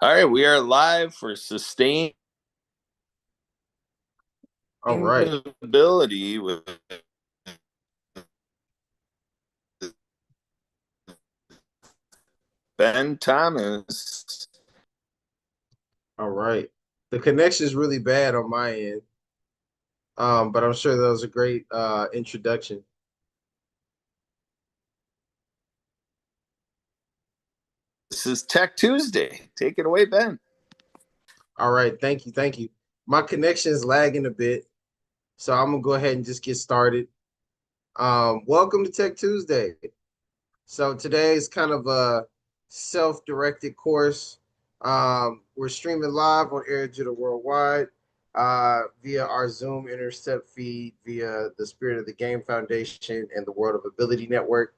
All right, we are live for sustainability All right. with Ben Thomas. All right. The connection is really bad on my end, but I'm sure that was a great introduction. This is Tech Tuesday. Take it away, Ben. All right. Thank you. Thank you. My connection is lagging a bit, so I'm gonna go ahead and just get started. Welcome to Tech Tuesday. So today is kind of a self-directed course. We're streaming live on Air Digital Worldwide via our Zoom Intercept feed via the Spirit of the Game Foundation and the World of Ability Network.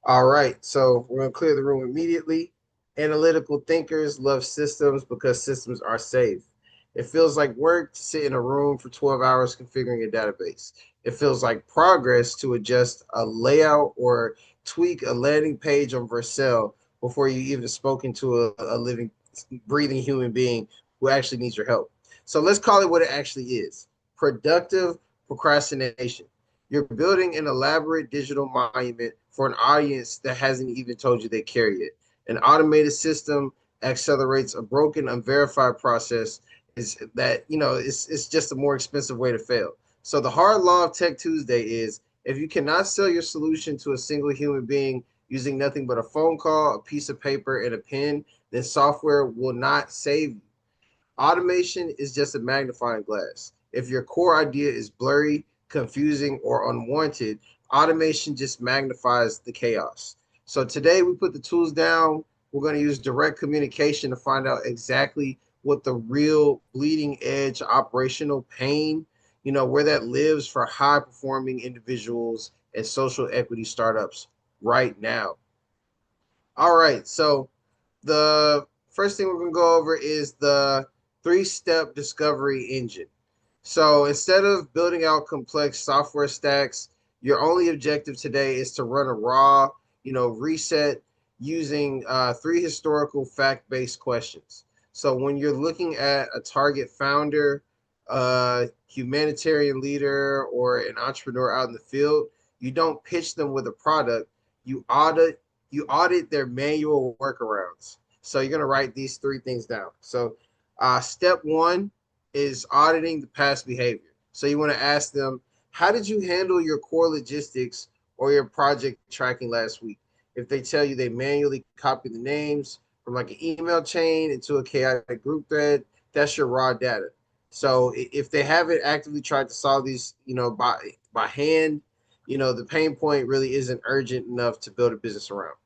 All right, so we're going to clear the room immediately. Analytical thinkers love systems because systems are safe. It feels like work to sit in a room for 12 hours configuring a database. It feels like progress to adjust a layout or tweak a landing page on Vercel before you even spoken to a living, breathing human being who actually needs your help. So let's call it what it actually is: productive procrastination. You're building an elaborate digital monument for an audience that hasn't even told you they care yet. An automated system accelerates a broken, unverified process. Is that it's just a more expensive way to fail. So the hard law of Tech Tuesday is if you cannot sell your solution to a single human being using nothing but a phone call, a piece of paper, and a pen, then software will not save you. Automation is just a magnifying glass. If your core idea is blurry, confusing, or unwanted, automation just magnifies the chaos. So today we put the tools down. We're going to use direct communication to find out exactly what the real bleeding edge operational pain, where that lives for high performing individuals and social equity startups right now. All right. So the first thing we're going to go over is the three-step discovery engine. So instead of building out complex software stacks, your only objective today is to run a raw, reset using three historical fact-based questions. So when you're looking at a target founder, a humanitarian leader, or an entrepreneur out in the field, you don't pitch them with a product. You audit their manual workarounds. So you're gonna write these three things down. So step one is auditing the past behavior. So you want to ask them, how did you handle your core logistics or your project tracking last week? If they tell you they manually copy the names from like an email chain into a chaotic group thread, that's your raw data. So if they haven't actively tried to solve these, by hand, the pain point really isn't urgent enough to build a business around.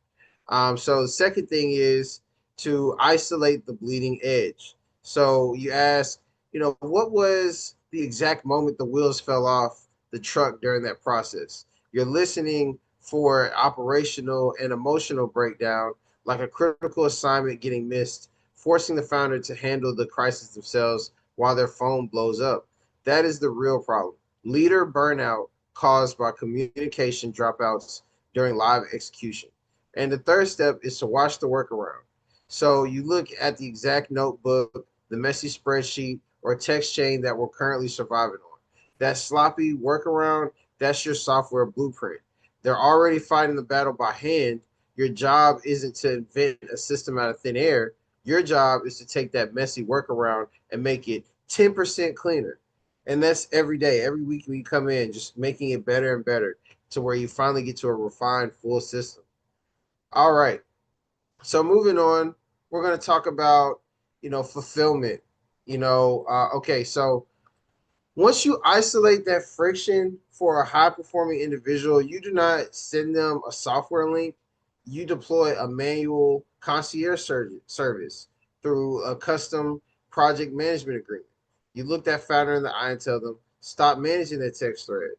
So the second thing is to isolate the bleeding edge. So you ask, what was the exact moment the wheels fell off the truck during that process? You're listening for operational and emotional breakdown, like a critical assignment getting missed, forcing the founder to handle the crisis themselves while their phone blows up. That is the real problem. Leader burnout caused by communication dropouts during live execution. And the third step is to watch the workaround. So you look at the exact notebook, the messy spreadsheet, or text chain that we're currently surviving on. That sloppy workaround, that's your software blueprint. They're already fighting the battle by hand. Your job isn't to invent a system out of thin air. Your job is to take that messy workaround and make it 10% cleaner. And that's every day, every week when you come in, just making it better and better to where you finally get to a refined full system. All right. So moving on, we're going to talk about, fulfillment. Okay. So once you isolate that friction for a high performing individual, you do not send them a software link. You deploy a manual concierge service through a custom project management agreement. You look that founder in the eye and tell them, stop managing that text thread.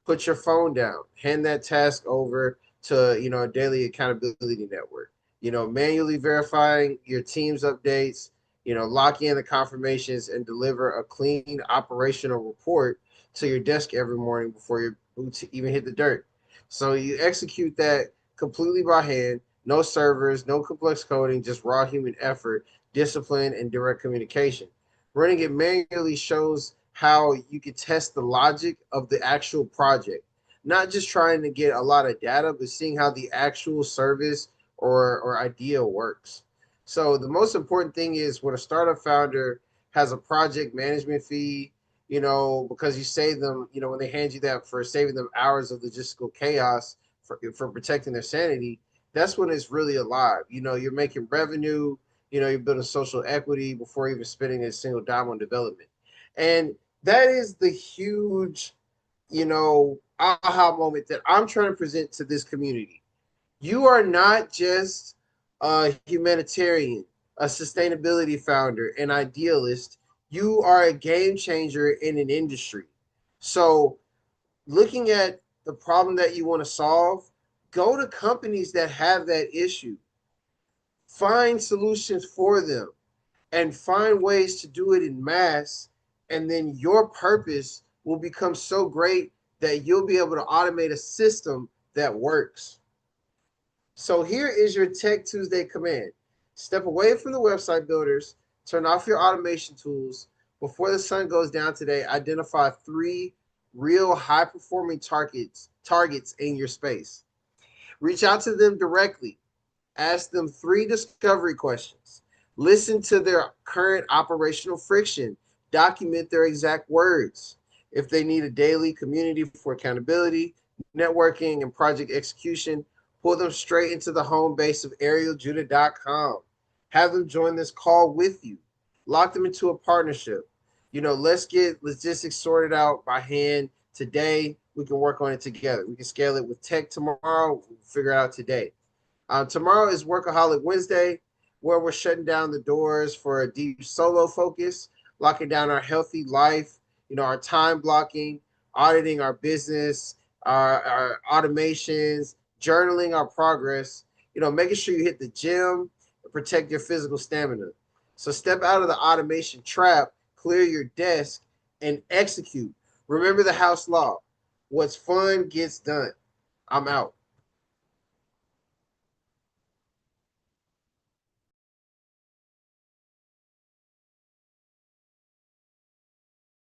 Put your phone down. Hand that task over to a daily accountability network. Manually verifying your team's updates, lock in the confirmations and deliver a clean operational report to your desk every morning before your boots even hit the dirt. So you execute that completely by hand, no servers, no complex coding, just raw human effort discipline, and direct communication. Running it manually shows how you can test the logic of the actual project, not just trying to get a lot of data, but seeing how the actual service or idea works. So the most important thing is when a startup founder has a project management fee, because you save them, when they hand you that for saving them hours of logistical chaos for protecting their sanity, that's when it's really alive. You're making revenue, you're building social equity before even spending a single dime on development. And that is the huge, aha moment that I'm trying to present to this community. You are not just a humanitarian, a sustainability founder, an idealist. You are a game changer in an industry. So, looking at the problem that you want to solve, go to companies that have that issue, find solutions for them, and find ways to do it in mass. And then your purpose will become so great that you'll be able to automate a system that works. So here is your Tech Tuesday command. Step away from the website builders, turn off your automation tools. Before the sun goes down today, identify 3 real high performing targets in your space. Reach out to them directly. Ask them 3 discovery questions. Listen to their current operational friction. Document their exact words. If they need a daily community for accountability, networking, and project execution, pull them straight into the home base of arieljudah.com. Have them join this call with you. Lock them into a partnership. Let's get logistics sorted out by hand today. We can work on it together. We can scale it with tech tomorrow. We'll figure it out today. Tomorrow is Workaholic Wednesday, where we're shutting down the doors for a deep solo focus, locking down our healthy life, our time blocking, auditing our business, our automations, journaling our progress, making sure you hit the gym and protect your physical stamina. So step out of the automation trap, clear your desk, and execute. Remember the house law. What's fun gets done. I'm out.